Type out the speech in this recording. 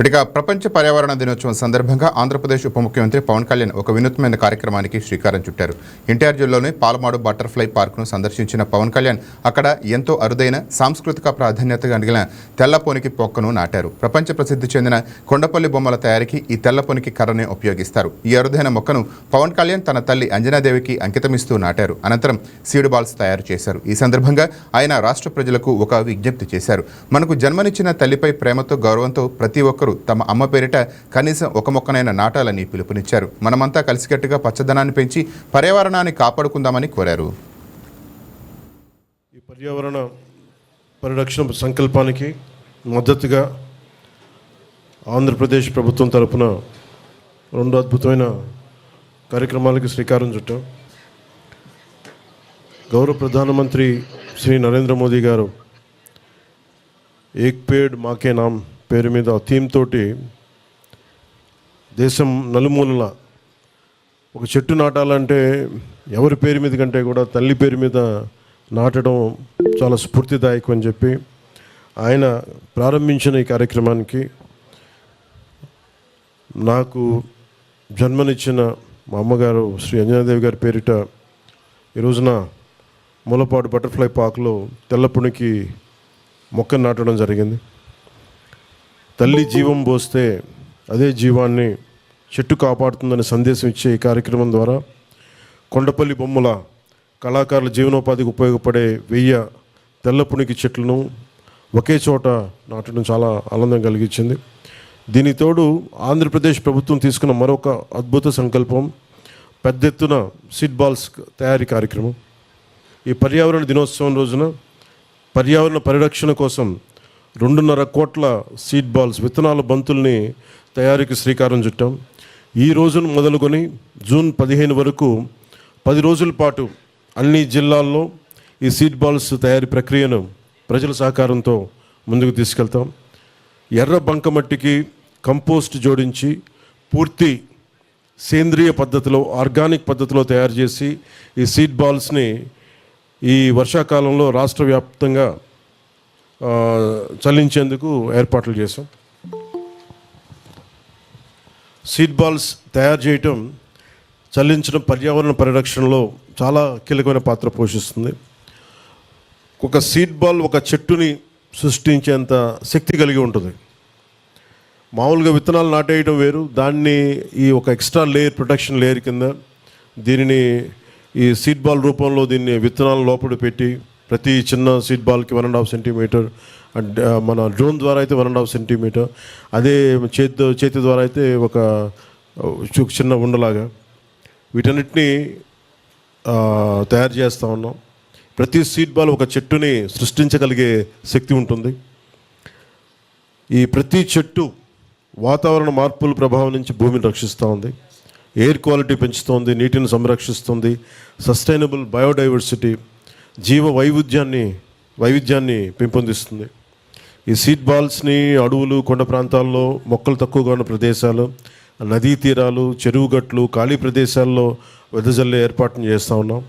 ఇక ప్రపంచ పర్యావరణ దినోత్సవం సందర్భంగా ఆంధ్రప్రదేశ్ ఉప ముఖ్యమంత్రి పవన్ కళ్యాణ్ ఒక వినూత్నమైన కార్యక్రమానికి శ్రీకారం చుట్టారు. ఎన్టీఆర్ జిల్లాలోని పాలమాడు బటర్ఫ్లై పార్కును సందర్శించిన పవన్ కళ్యాణ్ అక్కడ ఎంతో అరుదైన సాంస్కృతిక ప్రాధాన్యత కలిగిన తెల్లపోనికి పొక్కను నాటారు. ప్రపంచ ప్రసిద్ధి చెందిన కొండపల్లి బొమ్మల తయారీకి ఈ తెల్లపోనికి కర్రనే ఉపయోగిస్తారు. ఈ అరుదైన మొక్కను పవన్ కళ్యాణ్ తన తల్లి అంజనాదేవికి అంకితమిస్తూ నాటారు. అనంతరం సీడ్ బాల్స్ తయారు చేశారు. ఈ సందర్భంగా ఆయన రాష్ట్ర ప్రజలకు ఒక విజ్ఞప్తి చేశారు. మనకు జన్మనిచ్చిన తల్లిపై ప్రేమతో గౌరవంతో ప్రతి ఒక్కరూ తమ అమ్మ పేరిట కనీసం ఒక మొక్కనైనా నాటాలని పిలుపునిచ్చారు. మనమంతా కలిసికట్టుగా పచ్చదనాన్ని పెంచి పర్యావరణాన్ని కాపాడుకుందామని కోరారు. ఈ పర్యావరణ పరిరక్షణ సంకల్పానికి మద్దతుగా ఆంధ్రప్రదేశ్ ప్రభుత్వం తరపున 2 అద్భుతమైన కార్యక్రమాలకి శ్రీకారం చుట్టాం. గౌరవ ప్రధానమంత్రి శ్రీ నరేంద్ర మోదీ గారు ఏక్ పేడ్ మాకే నామ్ పేరు మీద థీమ్ తోటి దేశం నలుమూలల ఒక చెట్టు నాటాలంటే ఎవరి పేరు మీద కంటే కూడా తల్లి పేరు మీద నాటడం చాలా స్ఫూర్తిదాయకం అని చెప్పి ఆయన ప్రారంభించిన ఈ కార్యక్రమానికి నాకు జన్మనిచ్చిన మా అమ్మగారు శ్రీ అంజనాదేవి గారి పేరిట ఈ రోజున మూలపాడు బటర్ఫ్లై పార్క్లో తెల్లపునికి మొక్క నాటడం జరిగింది. తల్లి జీవం పోస్తే అదే జీవాన్ని చెట్టు కాపాడుతుందని సందేశం ఇచ్చే ఈ కార్యక్రమం ద్వారా కొండపల్లి బొమ్మల కళాకారుల జీవనోపాధికి ఉపయోగపడే 1000 తెల్లపునికి చెట్లను ఒకే చోట నాటడం చాలా ఆనందం కలిగించింది. దీనికి తోడు ఆంధ్రప్రదేశ్ ప్రభుత్వం తీసుకున్న మరొక అద్భుత సంకల్పం పెద్ద ఎత్తున సీడ్ బాల్స్ తయారీ కార్యక్రమం. ఈ పర్యావరణ దినోత్సవం రోజున పర్యావరణ పరిరక్షణ కోసం 2.5 కోట్ల సీడ్ బాల్స్ విత్తనాల బంతుల్ని తయారీకి శ్రీకారం చుట్టాం. ఈ రోజును మొదలుకొని జూన్ 15 వరకు 10 రోజుల పాటు అన్ని జిల్లాల్లో ఈ సీడ్ బాల్స్ తయారీ ప్రక్రియను ప్రజల సహకారంతో ముందుకు తీసుకెళ్తాం. ఎర్ర బంకమట్టికి కంపోస్ట్ జోడించి పూర్తి సేంద్రియ పద్ధతిలో ఆర్గానిక్ పద్ధతిలో తయారు చేసి ఈ సీడ్ బాల్స్ని ఈ వర్షాకాలంలో రాష్ట్ర వ్యాప్తంగా చల్లించేందుకు ఏర్పాట్లు చేశాం. సీడ్ బాల్స్ తయారు చేయటం చల్లించడం పర్యావరణ పరిరక్షణలో చాలా కీలకమైన పాత్ర పోషిస్తుంది. ఒక సీడ్ బాల్ ఒక చెట్టుని సృష్టించేంత శక్తి కలిగి ఉంటుంది. మామూలుగా విత్తనాలు నాటేయడం వేరు, దాన్ని ఈ ఒక ఎక్స్ట్రా లేయర్ ప్రొటెక్షన్ లేయర్ కింద దీనిని ఈ సీడ్ బాల్ రూపంలో దీన్ని విత్తనాల లోపల పెట్టి ప్రతి చిన్న సీడ్ బాల్కి 1.5 సెంటీమీటర్, అండ్ మన డ్రోన్ ద్వారా అయితే 1.5 సెంటీమీటర్, అదే చేతి ద్వారా అయితే ఒక చిన్న ఉండలాగా వీటన్నిటినీ తయారు చేస్తూ ఉన్నాం. ప్రతి సీడ్ బాల్ ఒక చెట్టుని సృష్టించగలిగే శక్తి ఉంటుంది. ఈ ప్రతి చెట్టు వాతావరణ మార్పుల ప్రభావం నుంచి భూమిని రక్షిస్తూ ఉంది, ఎయిర్ క్వాలిటీ పెంచుతుంది, నీటిని సంరక్షిస్తుంది, సస్టైనబుల్ బయోడైవర్సిటీ జీవ వైవిధ్యాన్ని పెంపొందిస్తుంది. ఈ సీడ్ బాల్స్ని అడవులు, కొండ ప్రాంతాల్లో మొక్కలు తక్కువగా ఉన్న ప్రదేశాలు, నదీ తీరాలు, చెరువు గట్లు, ఖాళీ ప్రదేశాల్లో వెదజల్లే ఏర్పాటును చేస్తూ ఉన్నాం.